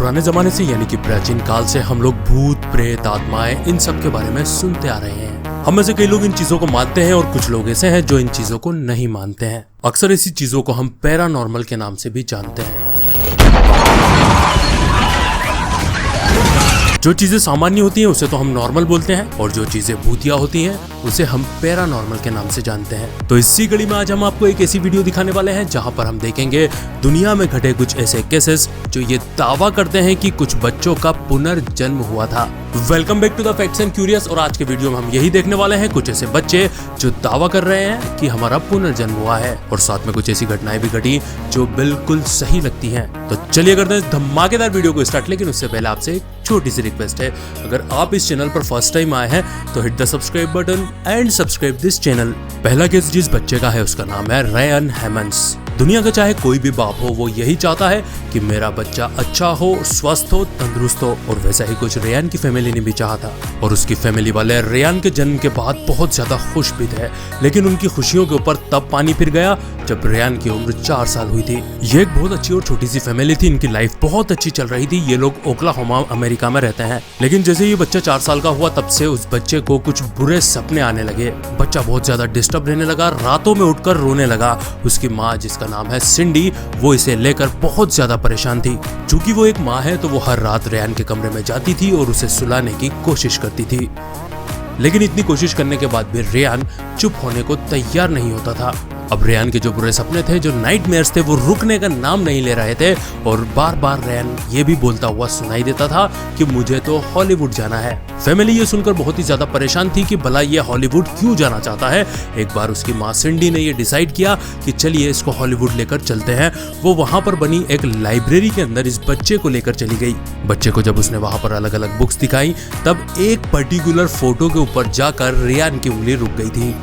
पुराने जमाने से यानी कि प्राचीन काल से हम लोग भूत, प्रेत, आत्माएं इन सब के बारे में सुनते आ रहे हैं। हम में से कई लोग इन चीजों को मानते हैं और कुछ लोग ऐसे हैं जो इन चीजों को नहीं मानते हैं। अक्सर ऐसी चीजों को हम पैरानॉर्मल के नाम से भी जानते हैं। जो चीजें सामान्य होती हैं उसे तो हम नॉर्मल बोलते हैं और जो चीजें भूतिया होती हैं उसे हम पैरानॉर्मल के नाम से जानते हैं। तो इसी कड़ी में आज हम आपको एक ऐसी वीडियो दिखाने वाले हैं जहां पर हम देखेंगे दुनिया में घटे कुछ ऐसे केसेस जो ये दावा करते हैं कि कुछ बच्चों का पुनर्जन्म हुआ था। Welcome back to the facts and curious. और आज के वीडियो में हम यही देखने वाले हैं कुछ ऐसे बच्चे जो दावा कर रहे हैं कि हमारा पुनर्जन्म हुआ है और साथ में कुछ ऐसी घटनाएं भी घटी जो बिल्कुल सही लगती हैं। तो चलिए करते हैं धमाकेदार वीडियो को स्टार्ट। लेकिन उससे पहले आपसे एक छोटी सी रिक्वेस्ट है, अगर आप इस चैनल पर फर्स्ट टाइम आए हैं तो hit the subscribe button and subscribe this channel. पहला केस जिस बच्चे का है उसका नाम है रयान हेमंड्स। दुनिया का चाहे कोई भी बाप हो वो यही चाहता है कि मेरा बच्चा अच्छा हो, स्वस्थ हो, तंदुरुस्त हो। और वैसा ही कुछ रयान की फैमिली ने भी चाहा था और उसकी फैमिली वाले रयान के जन्म के बाद बहुत ज्यादा खुश भी थे। लेकिन उनकी खुशियों के ऊपर तब पानी फिर गया जब रयान की उम्र 4 साल हुई थी। ये एक बहुत अच्छी और छोटी सी फैमिली थी। इनकी लाइफ बहुत अच्छी चल रही थी। ये लोग ओक्लाहोमा अमेरिका में रहते हैं। लेकिन जैसे ये बच्चा 4 साल का हुआ तब से उस बच्चे को कुछ बुरे सपने आने लगे। बच्चा बहुत ज्यादा डिस्टर्ब रहने लगा, रातों में उठकर रोने लगा। उसकी माँ जिसका नाम है सिंडी, वो इसे लेकर बहुत ज्यादा परेशान थी। चूंकि वो एक माँ है तो वो हर रात रयान के कमरे में जाती थी और उसे सुलाने की कोशिश करती थी। लेकिन इतनी कोशिश करने के बाद भी रयान चुप होने को तैयार नहीं होता था। अब रयान के जो बुरे सपने थे, जो नाइटमेयर्स थे, वो रुकने का नाम नहीं ले रहे थे और बार बार रयान ये भी बोलता हुआ सुनाई देता था कि मुझे तो हॉलीवुड जाना है। फैमिली ये सुनकर बहुत ही ज्यादा परेशान थी कि भला ये हॉलीवुड क्यों जाना चाहता है। एक बार उसकी माँ सिंडी ने ये डिसाइड किया कि चलिए इसको हॉलीवुड लेकर चलते हैं। वो वहां पर बनी एक लाइब्रेरी के अंदर इस बच्चे को लेकर चली गई। बच्चे को जब उसने वहां पर अलग अलग बुक्स दिखाई तब एक पर्टिकुलर फोटो के ऊपर जाकर रयान की उंगली रुक गई थी।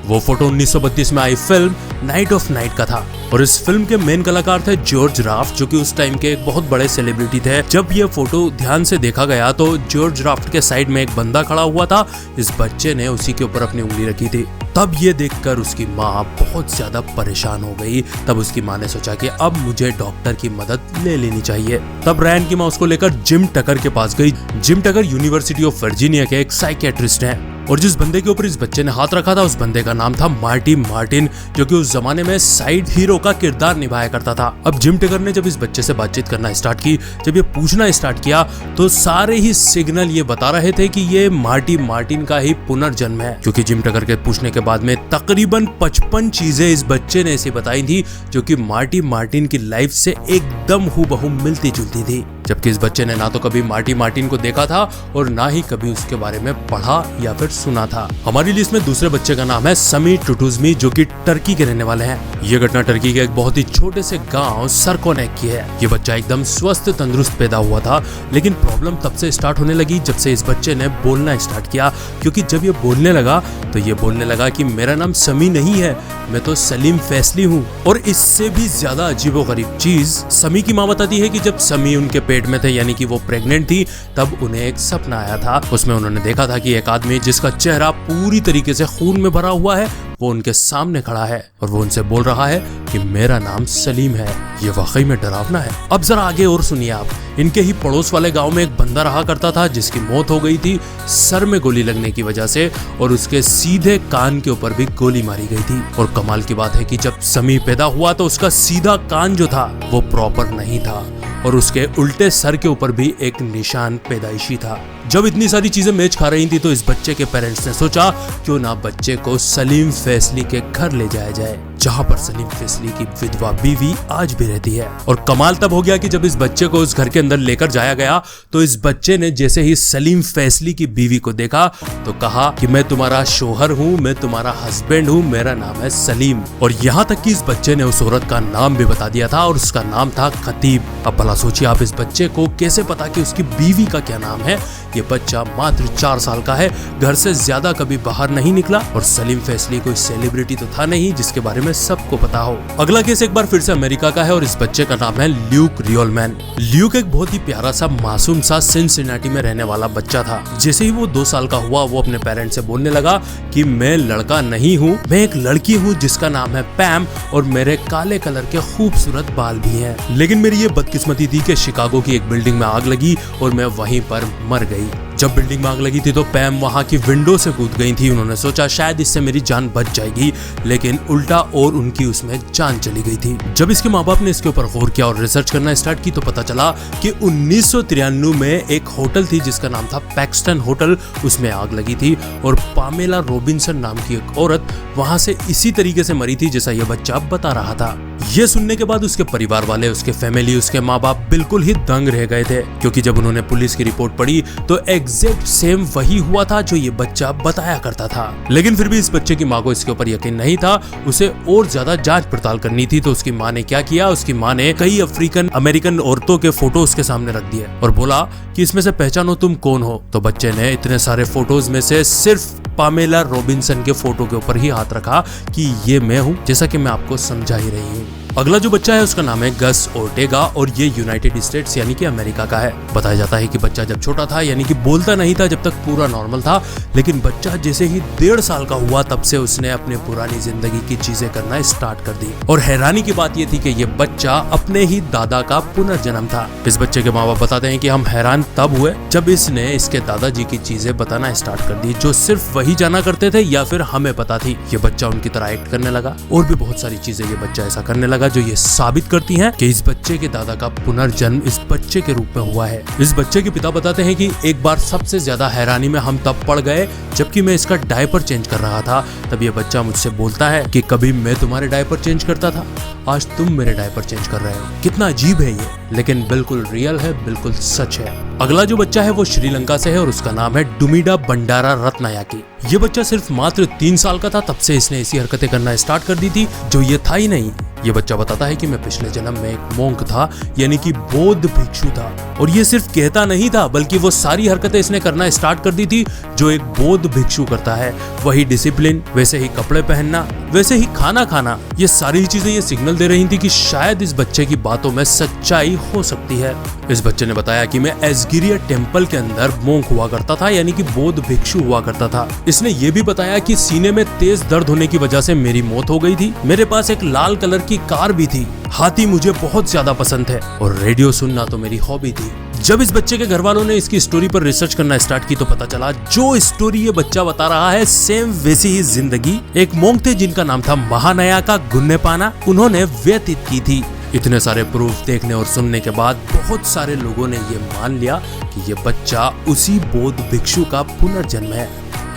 वो फोटो 1932 में आई फिल्म नाइट ऑफ नाइट का था और इस फिल्म के मेन कलाकार थे जॉर्ज राफ्ट, जो कि उस टाइम के एक बहुत बड़े सेलिब्रिटी थे। जब ये फोटो ध्यान से देखा गया तो जॉर्ज राफ्ट के साइड में एक बंदा खड़ा हुआ था। इस बच्चे ने उसी के ऊपर अपनी उंगली रखी थी। तब ये देखकर उसकी माँ बहुत ज्यादा परेशान हो गई। तब उसकी माँ ने सोचा कि अब मुझे डॉक्टर की मदद ले लेनी चाहिए। तब रयान की माँ उसको लेकर जिम टकर के पास गई। Gym Tucker university of Virginia के एक साइकियाट्रिस्ट हैं और जिस बंदे के ऊपर इस बच्चे ने हाथ रखा था उस बंदे का नाम था मार्टी मार्टिन, जो कि उस जमाने में साइड हीरो का किरदार निभाया करता था। अब जिम टकर ने जब इस बच्चे से बातचीत करना स्टार्ट की, जब ये पूछना स्टार्ट किया तो सारे ही सिग्नल ये बता रहे थे कि ये मार्टी मार्टिन का ही पुनर्जन्म है। क्योंकि जिम टकर के पूछने के बाद में तकरीबन 55 चीजें इस बच्चे ने ऐसी बताई थी जो कि मार्टी मार्टिन की लाइफ से एकदम हूबहू मिलती जुलती थी। जबकि इस बच्चे ने ना तो कभी मार्टी मार्टिन को देखा था और ना ही कभी उसके बारे में पढ़ा या फिर सुना था। हमारी लिस्ट में दूसरे बच्चे का नाम है समी टुटुजमी, जो कि टर्की के रहने वाले हैं। ये घटना टर्की के एक बहुत ही छोटे से गांव सरकोनेक की है। ये बच्चा एकदम स्वस्थ तंदुरुस्त पैदा हुआ था। लेकिन प्रॉब्लम तब से स्टार्ट होने लगी जब से इस बच्चे ने बोलना स्टार्ट किया। क्योंकि जब ये बोलने लगा तो ये बोलने लगा कि मेरा नाम समी नहीं है, मैं तो सलीम फैसली हूँ। और इससे भी ज्यादा अजीबोगरीब चीज समी की माँ बताती है कि जब समी उनके पेट में थे यानी कि वो प्रेग्नेंट थी, तब उन्हें एक सपना आया था। उसमें उन्होंने देखा था कि एक आदमी जिसका चेहरा पूरी तरीके से खून में भरा हुआ है वो उनके सामने खड़ा है और वो उनसे बोल रहा है कि मेरा नाम सलीम है। ये वाकई में डरावना है। अब जरा आगे और सुनिए आप। इनके ही पड़ोस वाले गांव में एक बंदा रहा करता था जिसकी मौत हो गई थी सर में गोली लगने की वजह से और उसके सीधे कान के ऊपर भी गोली मारी गई थी। और कमाल की बात है कि जब समी पैदा हुआ तो उसका सीधा कान जो था वो प्रॉपर नहीं था और उसके उल्टे सर के ऊपर भी एक निशान पैदाइशी था। जब इतनी सारी चीजें मैच खा रही थी तो इस बच्चे के पेरेंट्स ने सोचा क्यों ना बच्चे को सलीम फैसली के घर ले जाया जाए, जहां पर सलीम फैसली की विधवा बीवी आज भी रहती है। और कमाल तब हो गया कि जब इस बच्चे को उस घर के अंदर लेकर जाया गया तो इस बच्चे ने जैसे ही सलीम फैसली की बीवी को देखा तो कहा कि मैं तुम्हारा शोहर हूँ, मैं तुम्हारा हस्बैंड हूँ, मेरा नाम है सलीम। और यहाँ तक कि इस बच्चे ने उस औरत का नाम भी बता दिया था और उसका नाम था खतीब। अब भला सोचिए आप, इस बच्चे को कैसे पता कि उसकी बीवी का क्या नाम है। ये बच्चा मात्र 4 साल का है, घर से ज्यादा कभी बाहर नहीं निकला और सलीम फैसली कोई सेलिब्रिटी तो था नहीं जिसके बारे में सबको पता हो। अगला केस एक बार फिर से अमेरिका का है और इस बच्चे का नाम है ल्यूक रियोलमैन। ल्यूक एक बहुत ही प्यारा सा मासूम सा सिनसिनाटी में रहने वाला बच्चा था। जैसे ही वो 2 साल का हुआ वो अपने पेरेंट्स से बोलने लगा कि मैं लड़का नहीं हूँ, मैं एक लड़की हूँ जिसका नाम है पैम और मेरे काले कलर के खूबसूरत बाल भी हैं। लेकिन मेरी ये बदकिस्मती थी कि शिकागो की एक बिल्डिंग में आग लगी और मैं वहीं पर मर गई। जब बिल्डिंग में आग लगी थी तो पैम वहां की विंडो से कूद गई थी। उन्होंने सोचा शायद इससे मेरी जान बच जाएगी, लेकिन उल्टा और उनकी उसमें जान चली गई थी। जब इसके माँ बाप ने इसके ऊपर गौर किया और रिसर्च करना स्टार्ट की तो पता चला कि 1993 में एक होटल थी जिसका नाम था पैक्सटन होटल, उसमें आग लगी थी और पामेला रॉबिन्सन नाम की एक औरत वहां से इसी तरीके से मरी थी जैसा यह बच्चा बता रहा था। ये सुनने के बाद उसके परिवार वाले, उसके फैमिली, उसके माँ बाप बिल्कुल ही दंग रह गए थे, क्योंकि जब उन्होंने पुलिस की रिपोर्ट पढ़ी तो एग्जैक्ट सेम वही हुआ था जो ये बच्चा बताया करता था। लेकिन फिर भी इस बच्चे की माँ को इसके ऊपर यकीन नहीं था, उसे और ज्यादा जांच पड़ताल करनी थी। तो उसकी माँ ने क्या किया, उसकी माँ ने कई अफ्रीकन अमेरिकन औरतों के फोटो उसके सामने रख दिए और बोला कि इसमें से पहचानो तुम कौन हो। तो बच्चे ने इतने सारे फोटोज में से सिर्फ पामेला रॉबिन्सन के फोटो के ऊपर ही हाथ रखा कि ये मैं हूँ, जैसा कि मैं आपको समझा ही रही हूँ। अगला जो बच्चा है उसका नाम है गस ओर्टेगा और ये यूनाइटेड स्टेट्स यानी कि अमेरिका का है। बताया जाता है कि बच्चा जब छोटा था यानी कि बोलता नहीं था जब तक पूरा नॉर्मल था, लेकिन बच्चा जैसे ही 1.5 साल का हुआ तब से उसने अपने पुरानी जिंदगी की चीजें करना स्टार्ट कर दी। और हैरानी की बात ये थी कि ये बच्चा अपने ही दादा का पुनर्जन्म था। इस बच्चे के माँ बाप बताते हैं कि हम हैरान तब हुए जब इसने इसके दादाजी की चीजें बताना स्टार्ट कर दी जो सिर्फ वही जाना करते थे या फिर हमें पता थी। ये बच्चा उनकी तरह एक्ट करने लगा और भी बहुत सारी चीजें ये बच्चा ऐसा करने लगा जो ये साबित करती हैं कि इस बच्चे के दादा का पुनर्जन्म इस बच्चे के रूप में हुआ है। इस बच्चे के पिता बताते हैं कि एक बार सबसे ज्यादा हैरानी में हम तब पड़ गए जबकि मैं इसका डायपर चेंज कर रहा था। तब ये बच्चा मुझसे बोलता है कि कभी मैं तुम्हारे डायपर चेंज करता था, आज तुम मेरे डायपर चेंज कर रहे हो। कितना अजीब है ये, लेकिन बिल्कुल रियल है, बिल्कुल सच है। अगला जो बच्चा है वो श्रीलंका से है और उसका नाम है डुमिडा बंडारा रत्नायाकी। ये बच्चा सिर्फ मात्र 3 साल का था तब से इसने ऐसी हरकतें करना स्टार्ट कर दी थी जो ये था ही नहीं। ये बच्चा बताता है कि मैं पिछले जन्म में एक मोंक था यानी कि बौद्ध भिक्षु था। और ये सिर्फ कहता नहीं था बल्कि वो सारी हरकतें इसने करना स्टार्ट कर दी थी जो एक बौद्ध भिक्षु करता है। वही डिसिप्लिन, वैसे ही कपड़े पहनना, वैसे ही खाना खाना, ये सारी चीजें ये सिग्नल दे रही थी कि शायद इस बच्चे की बातों में सच्चाई हो सकती है। इस बच्चे ने बताया कि मैं एसगिरिया टेम्पल के अंदर मोंक हुआ करता था यानी कि बौद्ध भिक्षु हुआ करता था। इसने ये भी बताया कि सीने में तेज दर्द होने की वजह से मेरी मौत हो गई थी। मेरे पास एक लाल कलर की कार भी थी। हाथी मुझे बहुत ज्यादा पसंद है और रेडियो सुनना तो मेरी हॉबी थी। जब इस बच्चे के घर वालों ने इसकी स्टोरी पर रिसर्च करना स्टार्ट की तो पता चला जो स्टोरी ये बच्चा बता रहा है सेम वैसी ही जिंदगी एक मोंक थे जिनका नाम था महानायाका गुन्नेपाना, उन्होंने व्यतीत की थी। इतने सारे प्रूफ देखने और सुनने के बाद बहुत सारे लोगों ने ये मान लिया कि ये बच्चा उसी बौद्ध भिक्षु का पुनर्जन्म है।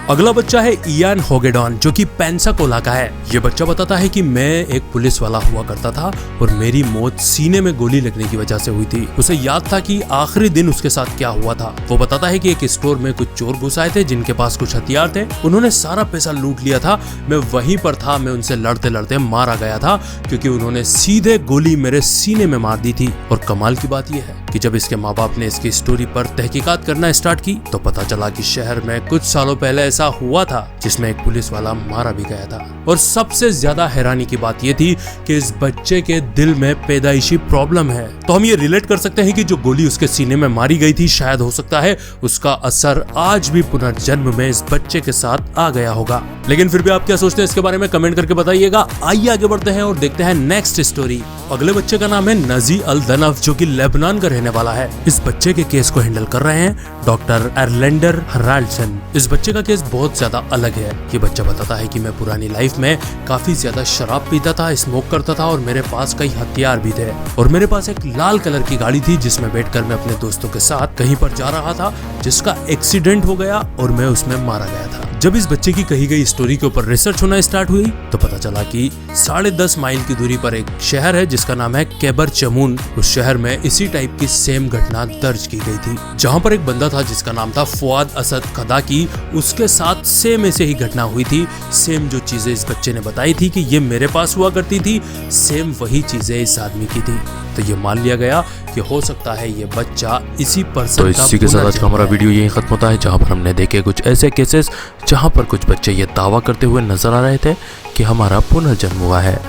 अगला बच्चा है इयान होगेडॉन जो कि पेंसाकोला का है। ये बच्चा बताता है कि मैं एक पुलिस वाला हुआ करता था और मेरी मौत सीने में गोली लगने की वजह से हुई थी। उसे याद था कि आखिरी दिन उसके साथ क्या हुआ था। वो बताता है कि एक स्टोर में कुछ चोर घुस आए थे जिनके पास कुछ हथियार थे। उन्होंने सारा पैसा लूट लिया था। मैं वहीं पर था, मैं उनसे लड़ते लड़ते मारा गया था क्योंकि उन्होंने सीधे गोली मेरे सीने में मार दी थी। और कमाल की बात यह है कि जब इसके माँ बाप ने इसकी स्टोरी पर तहकीकात करना स्टार्ट की तो पता चला कि शहर में कुछ सालों पहले ऐसा हुआ था जिसमें एक पुलिस वाला मारा भी गया था। और सबसे ज्यादा हैरानी की बात यह थी कि इस बच्चे के दिल में पैदाइशी प्रॉब्लम है। तो हम ये रिलेट कर सकते हैं कि जो गोली उसके सीने में मारी गई थी शायद हो सकता है उसका असर आज भी पुनर्जन्म में इस बच्चे के साथ आ गया होगा। लेकिन फिर भी आप क्या सोचते हैं इसके बारे में कमेंट करके बताइएगा। आइए आगे बढ़ते हैं और देखते हैं नेक्स्ट स्टोरी। अगले बच्चे का नाम है नजी अल दनफ जो कि लेबनान का रहने वाला है। इस बच्चे के केस को हैंडल कर रहे हैं डॉक्टर एरलेंडर हराल्डसन। इस बच्चे का केस बहुत ज्यादा अलग है। ये बच्चा बताता है कि मैं पुरानी लाइफ में काफी ज्यादा शराब पीता था, स्मोक करता था और मेरे पास कई हथियार भी थे। और मेरे पास एक लाल कलर की गाड़ी थी जिसमें बैठकर मैं अपने दोस्तों के साथ कहीं पर जा रहा था जिसका एक्सीडेंट हो गया और मैं उसमें मारा गया था। जब इस बच्चे की कही गई स्टोरी के ऊपर रिसर्च होना स्टार्ट हुई तो पता चला कि 10.5 माइल की दूरी पर एक शहर है जिसका नाम है कैबर चमून। उस शहर में इसी टाइप की सेम घटना दर्ज की गई थी, जहां पर एक बंदा था जिसका नाम था फुआद असद खदा की। उसके साथ सेम ऐसे ही घटना हुई थी। सेम जो चीजें इस बच्चे ने बताई थी कि ये मेरे पास हुआ करती थी, सेम वही चीजें इस आदमी की थी। तो ये मान लिया गया कि हो सकता है ये बच्चा इसी पर्सन तो इसी के साथ आज का हमारा वीडियो यही खत्म होता है, जहां पर हमने देखे कुछ ऐसे केसेस जहां पर कुछ बच्चे ये दावा करते हुए नजर आ रहे थे कि हमारा पुनर्जन्म हुआ है।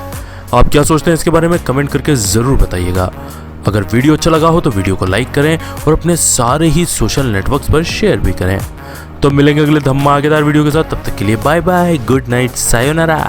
आप क्या सोचते हैं इसके बारे में कमेंट करके जरूर बताइएगा। अगर वीडियो अच्छा लगा हो तो वीडियो को लाइक करें और अपने सारे ही सोशल नेटवर्क्स पर शेयर भी करें। तो मिलेंगे अगले धमाकेदार वीडियो के साथ, तब तक के लिए bye bye, good night, sayonara.